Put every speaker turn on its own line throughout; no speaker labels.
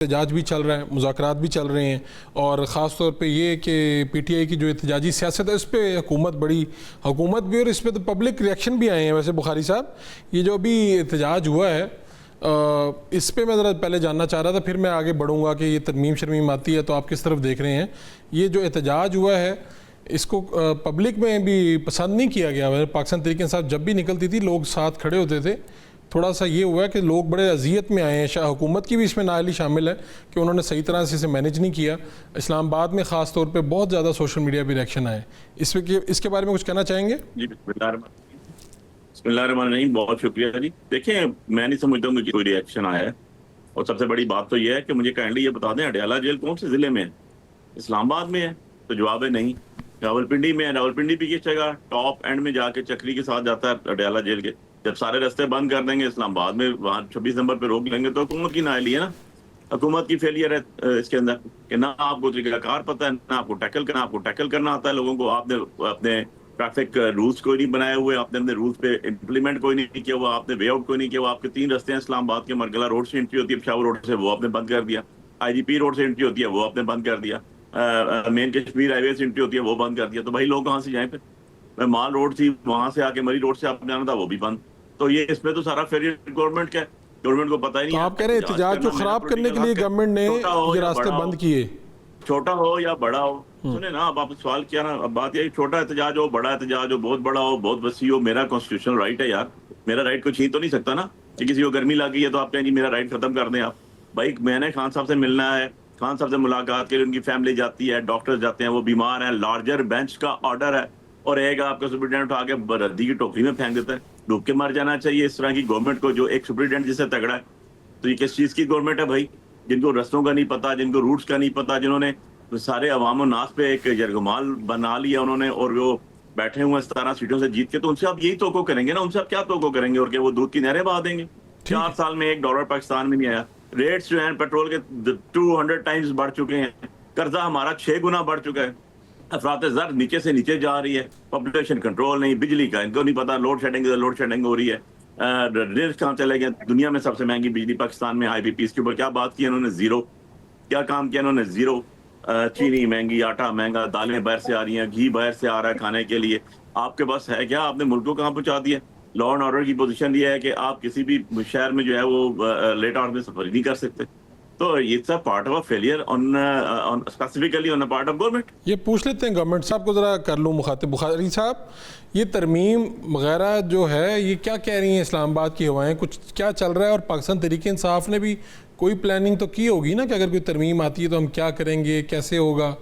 احتجاج بھی چل رہا ہے، مذاکرات بھی چل رہے ہیں، اور خاص طور پہ یہ کہ پی ٹی آئی کی جو احتجاجی سیاست ہے اس پہ حکومت بھی، اور اس پہ تو پبلک ریئیکشن بھی آئے ہیں۔ ویسے بخاری صاحب، یہ جو بھی احتجاج ہوا ہے اس پہ میں ذرا پہلے جاننا چاہ رہا تھا، پھر میں آگے بڑھوں گا کہ یہ ترمیم شرمیم آتی ہے تو آپ کس طرف دیکھ رہے ہیں۔ یہ جو احتجاج ہوا ہے اس کو پبلک میں بھی پسند نہیں کیا گیا۔ پاکستان تحریک انصاف جب بھی نکلتی تھی لوگ ساتھ کھڑے ہوتے تھے، تھوڑا سا یہ ہوا ہے کہ لوگ بڑے اذیت میں آئے ہیں۔ حکومت کی بھی اس میں نااہلی شامل ہے کہ انہوں نے صحیح طرح سے اسے مینیج نہیں کیا۔ اسلام آباد میں خاص طور پہ بہت زیادہ سوشل میڈیا پہ ریئیکشن آئے، اس کے بارے میں کچھ کہنا چاہیں گے؟
جی بسم اللہ الرحمن الرحیم، بہت شکریہ جی۔ دیکھیں، میں نہیں سمجھتا ہوں کہ کوئی ریئیکشن آیا ہے، اور سب سے بڑی بات تو یہ ہے کہ مجھے کائنڈلی یہ بتا دیں اڈیالہ جیل کون سے ضلع میں ہے؟ اسلام آباد میں ہے؟ تو جواب ہے نہیں۔ راولپنڈی میں ہے، راولپنڈی بھی کس جگہ ٹاپ اینڈ میں جا کے چکری کے ساتھ جاتا ہے اڈیالہ جیل کے۔ جب سارے راستے بند کر دیں گے اسلام آباد میں، وہاں 26 نمبر پہ روک لیں گے، تو حکومت کی نااہلی ہے نا، حکومت کی فیلئر ہے اس کے اندر کہ نہ آپ کو طریقہ کار پتہ ہے، نہ آپ کو ٹیکل کرنا آتا ہے لوگوں کو۔ آپ نے اپنے ٹریفک رولز کوئی نہیں بنائے ہوئے، آپ نے اپنے رولز پہ امپلیمنٹ کوئی نہیں کیا ہوا، آپ نے وے آؤٹ کوئی نہیں کیا ہوا۔ آپ کے 3 راستے ہیں اسلام آباد کے، مرگلہ روڈ سے انٹری ہوتی ہے، پشاور روڈ سے، وہ آپ نے بند کر دیا۔ آئی جی پی روڈ سے انٹری ہوتی ہے، وہ آپ نے بند کر دیا۔ مین کشمیر ہائی وے سے انٹری ہوتی ہے، وہ بند کر دیا۔ تو بھائی لوگ کہاں سے جائیں پھر؟ مال روڈ تھی، وہاں سے آ کے مری روڈ سے آپ نے جانا تھا، وہ بھی بند۔ تو یہ اس میں تو سارا فیلئر گورنمنٹ کا ہے، گورنمنٹ کو پتہ ہی نہیں ہے۔
آپ کہہ رہے ہیں احتجاج کو خراب کرنے کے لیے گورنمنٹ نے یہ راستے بند کیے؟
چھوٹا ہو یا بڑا ہو، سنیں نا، اب آپ سوال کیا نا، اب بات یہ چھوٹا احتجاج ہو، بڑا احتجاج ہو، بہت بڑا ہو، بہت وسیع ہو، میرا کانسٹیٹیوشنل رائٹ ہے یار۔ میرا رائٹ کو چھین تو نہیں سکتا نا کہ کسی کو گرمی لگ گئی ہے تو آپ کہیں جی میرا رائٹ ختم کر دیں آپ۔ بھائی میں نے خان صاحب سے ملنا ہے، خان صاحب سے ملاقات کے لیے ان کی فیملی جاتی ہے، ڈاکٹر جاتے ہیں، وہ بیمار ہیں، لارجر بینچ کا آرڈر ہے، اور ایک آپ کا سپرنٹینڈنٹ اٹھا کے ردی کی ٹوکری میں پھینک دیتا ہے۔ ڈوب کے مر جانا چاہیے اس طرح کی گورنمنٹ کو، جو ایک سپرنٹینڈنٹ جس سے تگڑا ہے۔ تو یہ کس چیز کی گورنمنٹ ہے بھائی؟ جن کو رستوں کا نہیں پتا، جن کو روٹس کا نہیں پتا، جنہوں نے سارے عوام و ناس پہ ایک یرغمال بنا لیا انہوں نے، اور وہ بیٹھے ہوئے 17 سیٹوں سے جیت کے، تو ان سے آپ یہی توقع کریں گے نا، ان سے آپ کیا توقع کریں گے؟ اور کہ وہ دودھ کی نہریں بہا دیں گے؟ 4 سال میں $1 پاکستان میں نہیں آیا۔ ریٹس جو ہیں پیٹرول کے 200 ٹائمز بڑھ چکے ہیں، قرضہ ہمارا 6 گنا بڑھ چکا ہے، افراط زر نیچے سے نیچے جا رہی ہے، پاپولیشن کنٹرول نہیں، بجلی کا ان کو نہیں پتا، لوڈ شیڈنگ ہو رہی ہے۔ ریٹس کہاں چلے گئے؟ دنیا میں سب سے مہنگی بجلی پاکستان میں، آئی بی پی، اس کے اوپر کیا بات کی انہوں نے؟ زیرو۔ کیا کام کیا انہوں نے؟ زیرو۔ چینی مہنگی، آٹا مہنگا، دالیں باہر سے آ رہی ہیں، گھی باہر سے آ رہا ہے کھانے کے لیے۔ آپ کے پاس ہے کیا؟ آپ نے ملک کو کہاں پہنچا دیا؟ لا اینڈ آرڈر کی پوزیشن یہ ہے کہ آپ کسی بھی شہر میں جو ہے وہ لیٹ آور میں سفر ہی نہیں کر سکتے۔ تو it's a part of failure on specifically on a part of government.
یہ پوچھ لیتے ہیں گورنمنٹ صاحب کو، ذرا کر لوں مخاطب۔ بخاری صاحب، یہ ترمیم وغیرہ جو ہے یہ کیا کہہ رہی ہیں اسلام آباد کی ہوائیں؟ کچھ کیا چل رہا ہے؟ اور پاکستان تحریک انصاف نے بھی کوئی پلاننگ تو کی ہوگی نا کہ اگر کوئی ترمیم آتی ہے تو ہم کیا کریں گے، کیسے ہوگا؟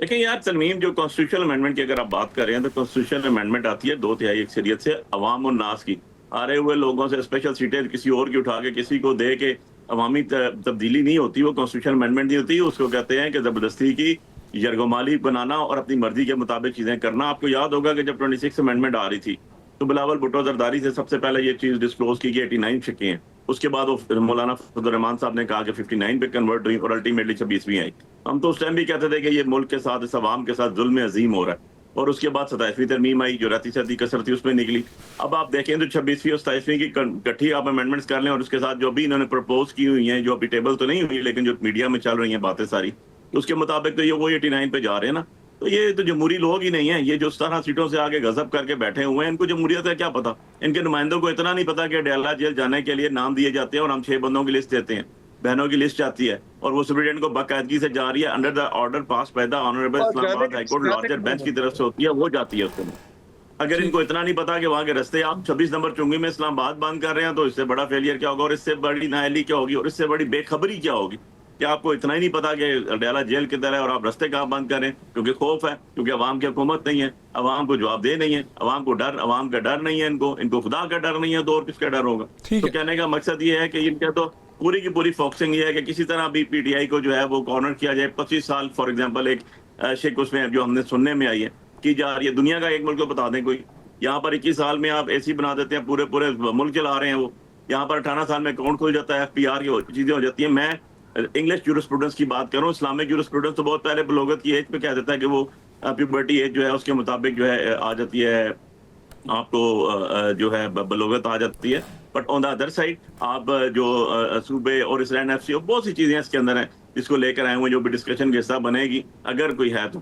دیکھیں یار، ترمیم جو کانسٹیٹیوشنل امینڈمنٹ کی اگر آپ بات کر رہے ہیں تو کانسٹیٹیوشنل امینڈمنٹ آتی ہے 2/3 اکثریت سے عوام اور ناس کی، ہارے ہوئے لوگوں سے اسپیشل سیٹیں کسی اور کی اٹھا کے کسی کو دے کے عوامی تبدیلی نہیں ہوتی، وہ کانسٹیٹیوشنل امینڈمنٹ نہیں ہوتی، اس کو کہتے ہیں کہ زبردستی کی یرغمالی بنانا اور اپنی مرضی کے مطابق چیزیں کرنا۔ آپ کو یاد ہوگا کہ جب 26 امینڈمنٹ آ رہی تھی تو بلاول بھٹو زرداری سے سب سے پہلے یہ چیز ڈسکلوز کی کہ 89 شکیں ہیں، اس کے بعد وہ مولانا فضل الرحمان صاحب نے کہا کہ 59 پہ کنورٹ ہوئی، اور الٹیمیٹلی 26ویں آئی۔ ہم تو اس ٹائم بھی کہتے تھے کہ یہ ملک کے ساتھ، اس عوام کے ساتھ ظلم عظیم ہو رہا ہے، اور اس کے بعد 27ویں ترمیم آئی جو رہتی سہتی کثر تھی اس میں نکلی۔ اب آپ دیکھیں تو 26ویں اور 27ویں کی کٹھی آپ امینڈمنٹس کر لیں، اور اس کے ساتھ جو بھی انہوں نے پرپوز کی ہوئی ہیں، جو ابھی ٹیبل تو نہیں ہوئی لیکن جو میڈیا میں چل رہی ہیں باتیں ساری، اس کے مطابق تو یہ وہ 89 پہ جا رہے ہیں نا۔ تو یہ تو جمہوری لوگ ہی نہیں ہیں، یہ جو 17 سیٹوں سے آگے غضب کر کے بیٹھے ہوئے ہیں، ان کو جمہوریت کا کیا پتا؟ ان کے نمائندوں کو اتنا نہیں پتا کہ اڈیالہ جیل جانے کے لیے نام دیے جاتے ہیں، اور ہم 6 بندوں کی لسٹ دیتے ہیں، بہنوں کی لسٹ آتی ہے، اور وہ سپرنٹینڈنٹ کو باقاعدگی سے جا رہی ہے under the order pass by the honourable Islamabad high court larger bench کی طرف سے ہوتی ہے، وہ جاتی ہے اس کو۔ اگر ان کو اتنا نہیں پتا کہ وہاں کے رستے آپ 26 نمبر چنگی میں اسلام آباد بند کر رہے ہیں، تو اس سے بڑا فیلئر کیا ہوگا، اور اس سے بڑی نااہلی کیا ہوگی، اور اس سے بڑی بے خبری کیا ہوگی؟ کہ آپ کو اتنا ہی نہیں پتا کہ اڈیالہ جیل کدھر ہے اور آپ رستے کہاں بند کریں؟ کیونکہ خوف ہے، کیونکہ عوام کی حکومت نہیں ہے، عوام کو جواب دہ نہیں ہے، عوام کو ڈر، عوام کا ڈر نہیں ہے، ان کو خدا کا ڈر نہیں ہے، تو اور کس کا ڈر ہوگا؟ تو کہنے کا مقصد یہ ہے کہ ان کا تو پوری کی پوری فوکسنگ یہ ہے کہ کسی طرح بھی پی ٹی آئی کو جو ہے وہ کارنر کیا جائے۔ 25 سال فار ایگزامپل ایک شک اس میں جو ہم نے سننے میں آئی ہے کی جا رہی ہے، دنیا کا ایک ملک کو بتا دیں کوئی، یہاں پر 21 سال میں آپ اے سی بنا دیتے ہیں، پورے ملک چلا رہے ہیں وہ، یہاں پر 18 سال میں اکاؤنٹ کھل جاتا ہے، ایف پی آر کی چیزیں ہو جاتی ہیں۔ میں انگلش جورسپروڈنس کی بات کروں، اسلامک جورسپروڈنس تو بہت پہلے بلوغت کی ایج پہ کہہ دیتا ہے کہ وہ پیوبرٹی ایج جو ہے اس کے مطابق جو ہے آ جاتی ہے، آپ کو جو ہے بلوغت آ جاتی ہے، but on the other side آپ جو صوبے اور اسرائیل ایف سی بہت سی چیزیں اس کے اندر ہیں جس کو لے کر آئے ہوئے جو بھی ڈسکشن کے حصہ بنے گی اگر کوئی ہے تو